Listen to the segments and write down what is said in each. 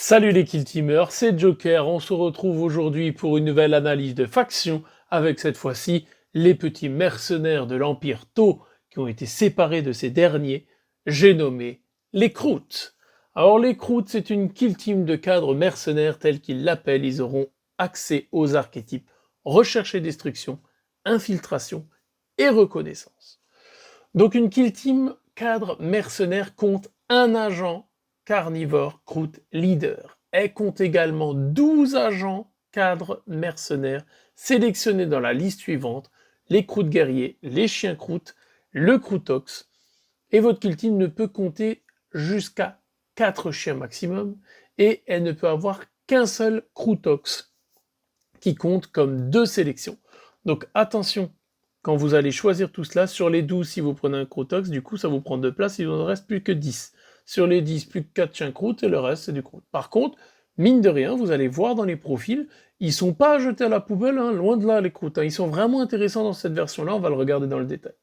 Salut les Kill Teamers, c'est Joker, on se retrouve aujourd'hui pour une nouvelle analyse de faction, avec cette fois-ci les petits mercenaires de l'Empire Tau qui ont été séparés de ces derniers, j'ai nommé les Krauts. Alors les Krauts, c'est une Kill Team de cadres mercenaires tels qu'ils l'appellent, ils auront accès aux archétypes recherche et destruction, infiltration et reconnaissance. Donc une Kill Team cadre mercenaire compte un agent carnivore Krout leader. Elle compte également 12 agents cadres mercenaires sélectionnés dans la liste suivante: les Krout guerriers, les chiens Krout, le Kroutox. Et votre Kill Team ne peut compter jusqu'à 4 chiens maximum, et elle ne peut avoir qu'un seul Kroutox qui compte comme 2 sélections. Donc attention, quand vous allez choisir tout cela, sur les 12, si vous prenez un Kroutox, du coup ça vous prend 2 places, il ne reste plus que 10. Sur les 10, plus que 4 chiens Krout, et le reste c'est du Krout. Par contre, mine de rien, vous allez voir dans les profils, ils sont pas jetés à la poubelle, hein, loin de là les Krout, hein. Ils sont vraiment intéressants dans cette version-là, on va le regarder dans le détail.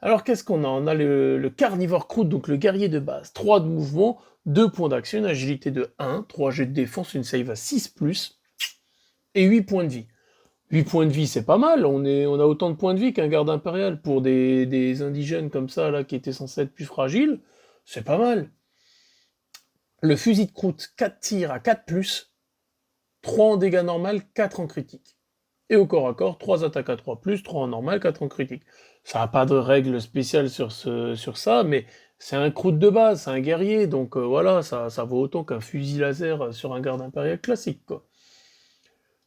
Alors qu'est-ce qu'on a? On a le carnivore Krout, donc le guerrier de base, 3 de mouvement, 2 points d'action, une agilité de 1, 3 jets de défense, une save à 6+, et 8 points de vie. 8 points de vie, c'est pas mal, on a autant de points de vie qu'un garde impérial pour des indigènes comme ça, là, qui étaient censés être plus fragiles, c'est pas mal. Le fusil de croûte, 4 tirs à 4+, 3 en dégâts normal, 4 en critique. Et au corps à corps, 3 attaques à 3+, 3 en normal, 4 en critique. Ça n'a pas de règle spéciale sur ça, mais c'est un croûte de base, c'est un guerrier, donc voilà, ça vaut autant qu'un fusil laser sur un garde impérial classique, quoi.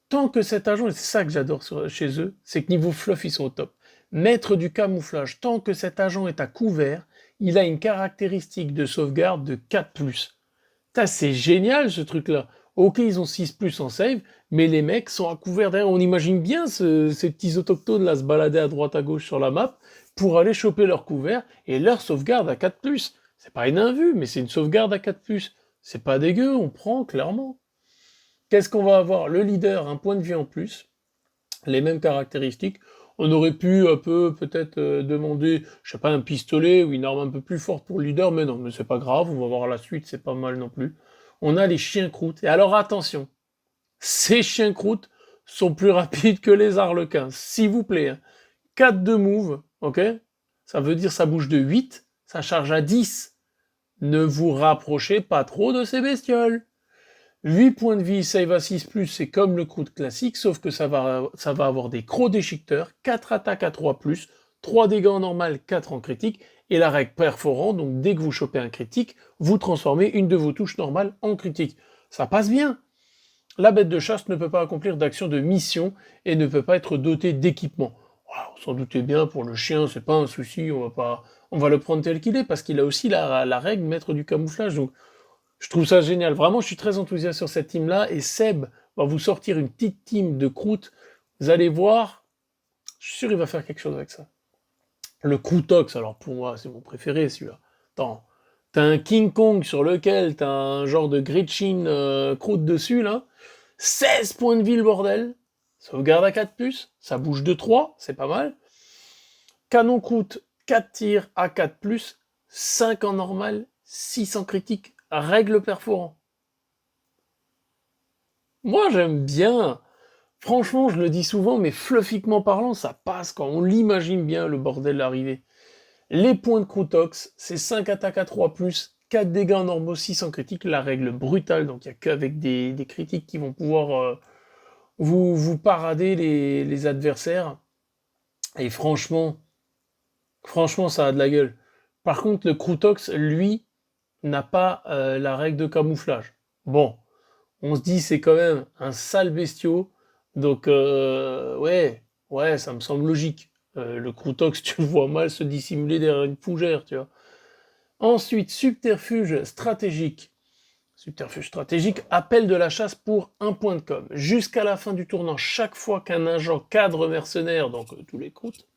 Tant que cet agent, et c'est ça que j'adore chez eux, c'est que niveau fluff, ils sont au top. Maître du camouflage, tant que cet agent est à couvert, il a une caractéristique de sauvegarde de 4+. C'est génial ce truc-là. Ok, ils ont 6+ en save, mais les mecs sont à couvert derrière. On imagine bien ces petits autochtones là se balader à droite à gauche sur la map pour aller choper leur couvert et leur sauvegarde à 4+. C'est pas une invue, mais c'est une sauvegarde à 4+. C'est pas dégueu, on prend clairement. Qu'est-ce qu'on va avoir? Le leader, un point de vie en plus, les mêmes caractéristiques. On aurait pu un peu peut-être demander, je sais pas, un pistolet ou une arme un peu plus forte pour le leader, mais non, mais c'est pas grave, on va voir la suite, c'est pas mal non plus. On a les chiens croûtes. Et alors attention, ces chiens croûtes sont plus rapides que les arlequins, s'il vous plaît, hein. 4 de move, ok? Ça veut dire ça bouge de 8, ça charge à 10. Ne vous rapprochez pas trop de ces bestioles. 8 points de vie, save à 6+, c'est comme le Krout classique, sauf que ça va avoir des crocs déchiqueteurs, 4 attaques à 3+, 3 dégâts en normal, 4 en critique, et la règle perforant, donc dès que vous chopez un critique, vous transformez une de vos touches normales en critique. Ça passe bien. La bête de chasse ne peut pas accomplir d'action de mission et ne peut pas être dotée d'équipement. Voilà, on s'en doutait bien, pour le chien, c'est pas un souci, on va le prendre tel qu'il est, parce qu'il a aussi la règle maître du camouflage, donc je trouve ça génial. Vraiment, je suis très enthousiaste sur cette team-là. Et Seb va vous sortir une petite team de Krout. Vous allez voir, je suis sûr qu'il va faire quelque chose avec ça. Le Kroutox, alors pour moi, c'est mon préféré celui-là. Attends, t'as un King Kong sur lequel t'as un genre de Gretchen Krout dessus, là. 16 points de vie, le bordel. Sauvegarde à 4+, ça bouge de 3, c'est pas mal. Canon Krout, 4 tirs à 4+, 5 en normal, 6 en critique. Règle perforant. Moi, j'aime bien. Franchement, je le dis souvent, mais fluffiquement parlant, ça passe quand on l'imagine bien, le bordel arriver. Les points de Kroutox, c'est 5 attaques à 3+, 4 dégâts en normaux, 6 en critique, la règle brutale, donc il n'y a qu'avec des critiques qui vont pouvoir vous parader les adversaires. Et franchement, ça a de la gueule. Par contre, le Kroutox, lui, n'a pas la règle de camouflage. Bon, on se dit c'est quand même un sale bestiau, donc ouais, ça me semble logique. Le Kroutox, tu le vois mal se dissimuler derrière une fougère, tu vois. Ensuite, subterfuge stratégique. Subterfuge stratégique, appel de la chasse pour un point de com. Jusqu'à la fin du tournant, chaque fois qu'un agent cadre mercenaire, donc tous les croûtes,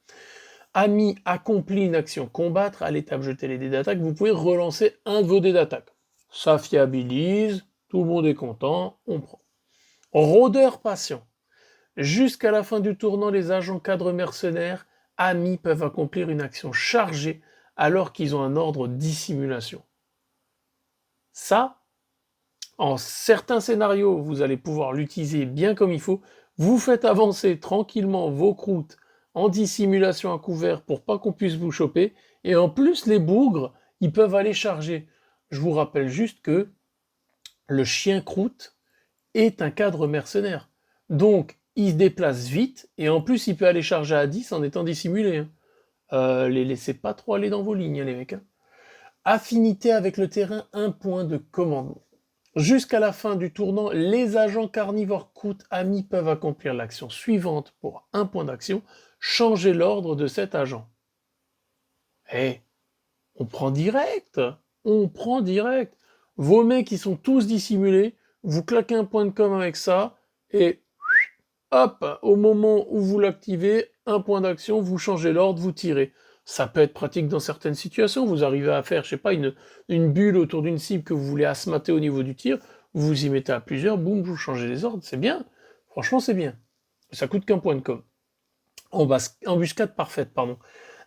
ami accomplit une action combattre, à l'étape jeter les dés d'attaque, vous pouvez relancer un de vos dés d'attaque. Ça fiabilise, tout le monde est content, on prend. Rôdeur patient. Jusqu'à la fin du tournant, les agents cadres mercenaires, amis, peuvent accomplir une action chargée alors qu'ils ont un ordre dissimulation. Ça, En certains scénarios, vous allez pouvoir l'utiliser bien comme il faut. Vous faites avancer tranquillement vos croûtes en dissimulation à couvert pour pas qu'on puisse vous choper. Et en plus, les bougres, ils peuvent aller charger. Je vous rappelle juste que le chien croûte est un cadre mercenaire. Donc, il se déplace vite et en plus, il peut aller charger à 10 en étant dissimulé, hein. Les laissez pas trop aller dans vos lignes, hein, les mecs, hein. Affinité avec le terrain, un point de commandement. Jusqu'à la fin du tournant, les agents carnivores croûte amis peuvent accomplir l'action suivante pour un point d'action, changer l'ordre de cet agent. Eh, on prend direct, on prend direct. Vos mecs, ils sont tous dissimulés, vous claquez un point de com avec ça, et hop, au moment où vous l'activez, un point d'action, vous changez l'ordre, vous tirez. Ça peut être pratique dans certaines situations, vous arrivez à faire, je sais pas, une bulle autour d'une cible que vous voulez asmater au niveau du tir, vous vous y mettez à plusieurs, boum, vous changez les ordres, c'est bien. Franchement, c'est bien. Ça coûte qu'un point de com. Embuscade parfaite, pardon.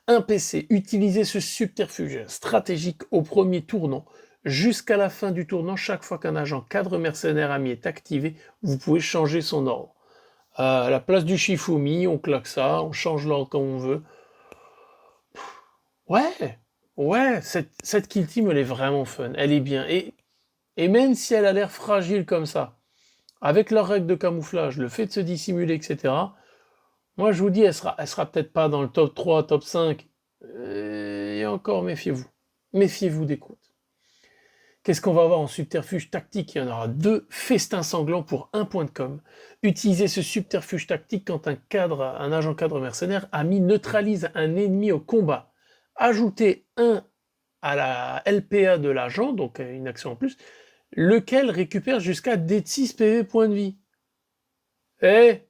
Un PC, utilisez ce subterfuge stratégique au premier tournant. Jusqu'à la fin du tournant, chaque fois qu'un agent cadre mercenaire ami est activé, vous pouvez changer son ordre. À la place du Shifumi, on claque ça, on change l'ordre comme on veut. Ouais, ouais, cette kill team, elle est vraiment fun, elle est bien. Et même si elle a l'air fragile comme ça, avec leurs règles de camouflage, le fait de se dissimuler, etc., moi je vous dis, elle sera peut-être pas dans le top 3, top 5, et encore, méfiez-vous. Méfiez-vous des croûtes. Qu'est-ce qu'on va avoir en subterfuge tactique? Il y en aura 2 festins sanglants pour 1 point de com. Utilisez ce subterfuge tactique quand un agent cadre mercenaire ami neutralise un ennemi au combat. Ajoutez 1 à la LPA de l'agent, donc une action en plus, lequel récupère jusqu'à D6 PV points de vie. Eh,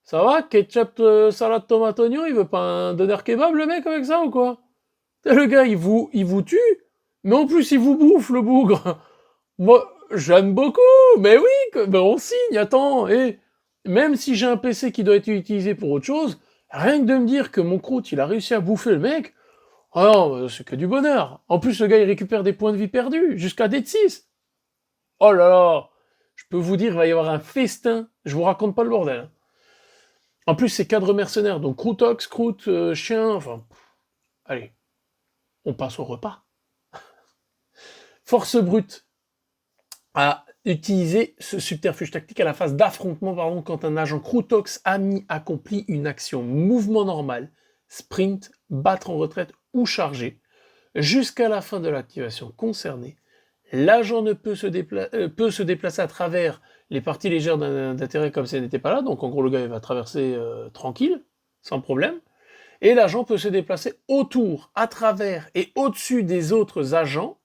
ça va? Ketchup, salade, tomate, oignon, il veut pas un doner kebab le mec avec ça ou quoi? Le gars, il vous tue, mais en plus il vous bouffe le bougre. Moi, j'aime beaucoup, mais oui, ben on signe, attends, et même si j'ai un PC qui doit être utilisé pour autre chose, rien que de me dire que mon croûte, il a réussi à bouffer le mec, ah non, c'est que du bonheur. En plus, le gars, il récupère des points de vie perdus, jusqu'à d 6. Oh là là, je peux vous dire, il va y avoir un festin, je vous raconte pas le bordel, hein. En plus, c'est cadre mercenaire, donc croûtox, croûte, chien, enfin, allez, on passe au repas. Force brute. À utiliser ce subterfuge tactique à la phase d'affrontement, quand un agent Croutox ami accomplit une action mouvement normal, sprint, battre en retraite ou charger. Jusqu'à la fin de l'activation concernée, l'agent ne peut peut se déplacer à travers les parties légères d'intérêt comme si elle n'était pas là, donc en gros le gars il va traverser tranquille, sans problème, et l'agent peut se déplacer autour, à travers et au-dessus des autres agents,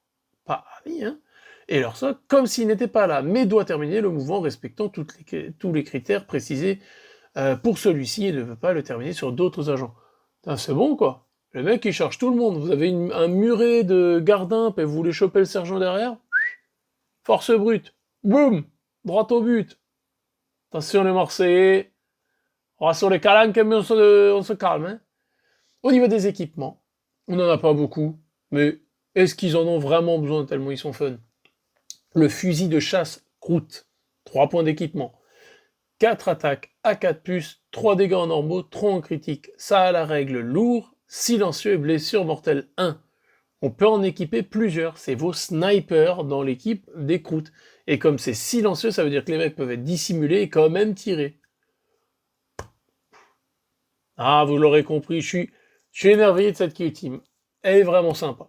pas amis, hein, et alors ça, comme s'il n'était pas là, mais doit terminer le mouvement respectant tous les critères précisés pour celui-ci et ne peut pas le terminer sur d'autres agents. C'est bon quoi. Le mec il charge tout le monde. Vous avez un muret de gardimp et vous voulez choper le sergent derrière. Force brute. Boum. Droit au but. Attention les Marseillais. On va sur les calanques mais on se calme. Hein. Au niveau des équipements, on n'en a pas beaucoup, mais est-ce qu'ils en ont vraiment besoin tellement ils sont fun? Le fusil de chasse Croûte, 3 points d'équipement, 4 attaques à 4+, 3 dégâts en normaux, 3 en critique. Ça a la règle lourd, silencieux et blessure mortelle 1. On peut en équiper plusieurs, c'est vos snipers dans l'équipe des croûtes. Et comme c'est silencieux, ça veut dire que les mecs peuvent être dissimulés et quand même tirer. Ah, vous l'aurez compris, je suis émerveillé de cette kill team. Elle est vraiment sympa.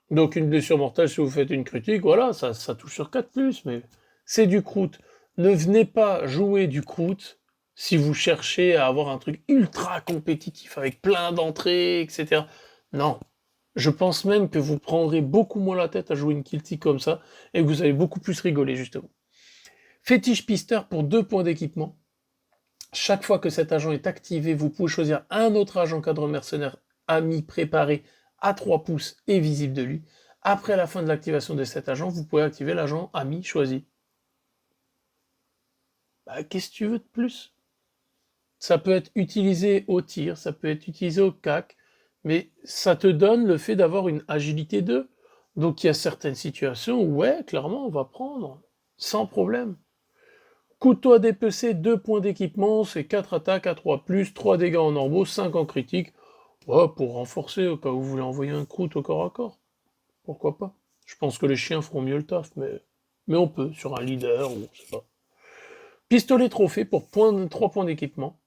Donc une blessure mortelle, si vous faites une critique, voilà, ça touche sur 4+, mais c'est du croûte. Ne venez pas jouer du croûte si vous cherchez à avoir un truc ultra compétitif avec plein d'entrées, etc. Non. Je pense même que vous prendrez beaucoup moins la tête à jouer une kill team comme ça et que vous allez beaucoup plus rigoler, justement. Fétiche pisteur pour 2 points d'équipement. Chaque fois que cet agent est activé, vous pouvez choisir un autre agent cadre mercenaire ami préparé à 3 pouces et visible de lui. Après la fin de l'activation de cet agent, vous pouvez activer l'agent ami choisi. Bah, qu'est-ce que tu veux de plus? Ça peut être utilisé au tir, ça peut être utilisé au cac, mais ça te donne le fait d'avoir une agilité 2. Donc il y a certaines situations où, ouais, clairement, on va prendre. sans problème. Couteau à dépecer, 2 points d'équipement, c'est 4 attaques à 3+, 3 dégâts en normaux, 5 en critique. Ouais, pour renforcer au cas où vous voulez envoyer un croûte au corps à corps. Pourquoi pas? Je pense que les chiens feront mieux le taf, mais on peut, sur un leader, ou je sais pas. Pistolet trophée pour 3 points d'équipement.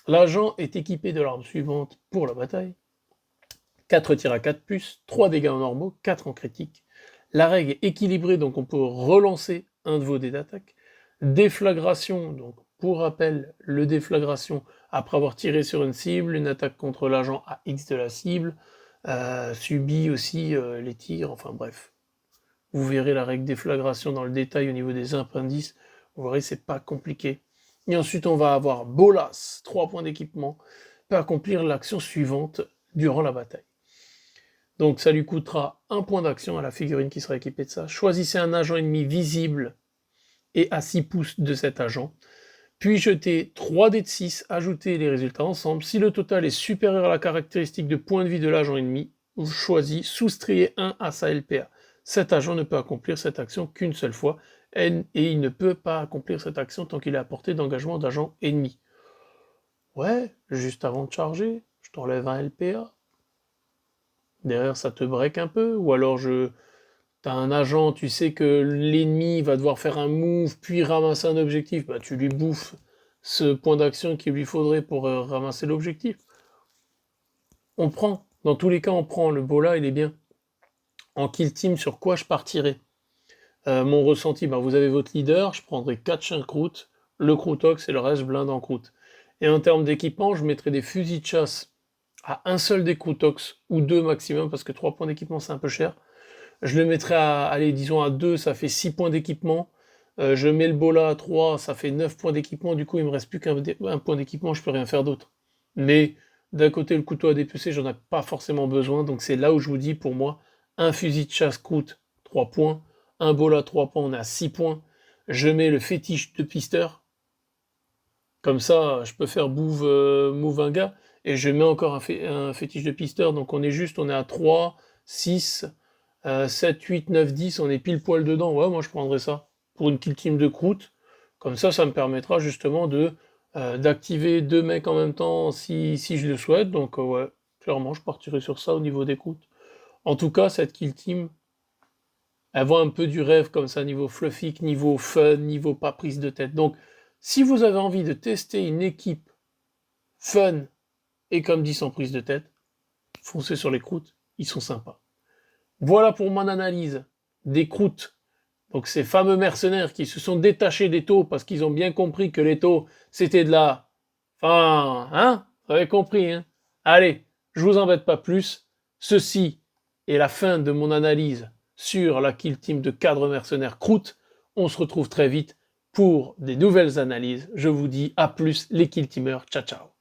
L'agent est équipé de l'arme suivante pour la bataille. 4 tirs à 4+, 3 dégâts en normaux, 4 en critique. La règle est équilibrée, donc on peut relancer un de vos dés d'attaque. Déflagration, donc pour rappel, le déflagration, après avoir tiré sur une cible, une attaque contre l'agent à X de la cible, subit aussi les tirs, enfin bref. Vous verrez la règle déflagration dans le détail au niveau des appendices, vous verrez c'est pas compliqué. Et ensuite on va avoir Bolas, 3 points d'équipement, peut accomplir l'action suivante durant la bataille. Donc ça lui coûtera 1 point d'action à la figurine qui sera équipée de ça. Choisissez un agent ennemi visible et à 6 pouces de cet agent. Puis jetez 3 dés de 6, ajoutez les résultats ensemble. Si le total est supérieur à la caractéristique de point de vie de l'agent ennemi, vous choisissez, soustrayez 1 à sa LPA. Cet agent ne peut accomplir cette action qu'une seule fois, et il ne peut pas accomplir cette action tant qu'il est à portée d'engagement d'agent ennemi. Ouais, juste avant de charger, je t'enlève un LPA. Derrière, ça te break un peu, ou alors t'as un agent, tu sais que l'ennemi va devoir faire un move, puis ramasser un objectif, bah tu lui bouffes ce point d'action qu'il lui faudrait pour ramasser l'objectif. On prend, dans tous les cas on prend, le bola il est bien. En kill team, sur quoi je partirai? Mon ressenti, bah vous avez votre leader, je prendrai 4 chiens croûte, le croûtox et le reste blinde en croûte. Et en termes d'équipement, je mettrai des fusils de chasse à un seul des croûtox, ou 2 maximum, parce que 3 points d'équipement c'est un peu cher. Je le mettrai à, allez, disons à 2, ça fait 6 points d'équipement. Je mets le bola à 3, ça fait 9 points d'équipement. Du coup, il me reste plus qu'un point d'équipement, je peux rien faire d'autre. Mais d'un côté, le couteau à dépecer, j'en ai pas forcément besoin. Donc c'est là où je vous dis, pour moi, un fusil de chasse coûte 3 points. Un bola 3 points, on est à 6 points. Je mets le fétiche de pisteur. Comme ça, je peux faire move un gars. Et je mets encore un fétiche de pisteur. Donc on est à 3, 6... 7, 8, 9, 10, on est pile poil dedans. Ouais, moi je prendrais ça. Pour une kill team de croûte. Comme ça me permettra justement d'activer 2 mecs en même temps si je le souhaite. Donc ouais, clairement, je partirai sur ça au niveau des croûtes. En tout cas, cette kill team, elle voit un peu du rêve comme ça, niveau fluffy, niveau fun, niveau pas prise de tête. Donc, si vous avez envie de tester une équipe fun et comme dit sans prise de tête, foncez sur les croûtes, ils sont sympas. Voilà pour mon analyse des croûtes. Donc ces fameux mercenaires qui se sont détachés des taux parce qu'ils ont bien compris que les taux, c'était de la... Enfin, hein? Vous avez compris, hein? Allez, je vous embête pas plus. Ceci est la fin de mon analyse sur la kill team de cadres mercenaires croûtes. On se retrouve très vite pour des nouvelles analyses. Je vous dis à plus les kill teamers. Ciao, ciao.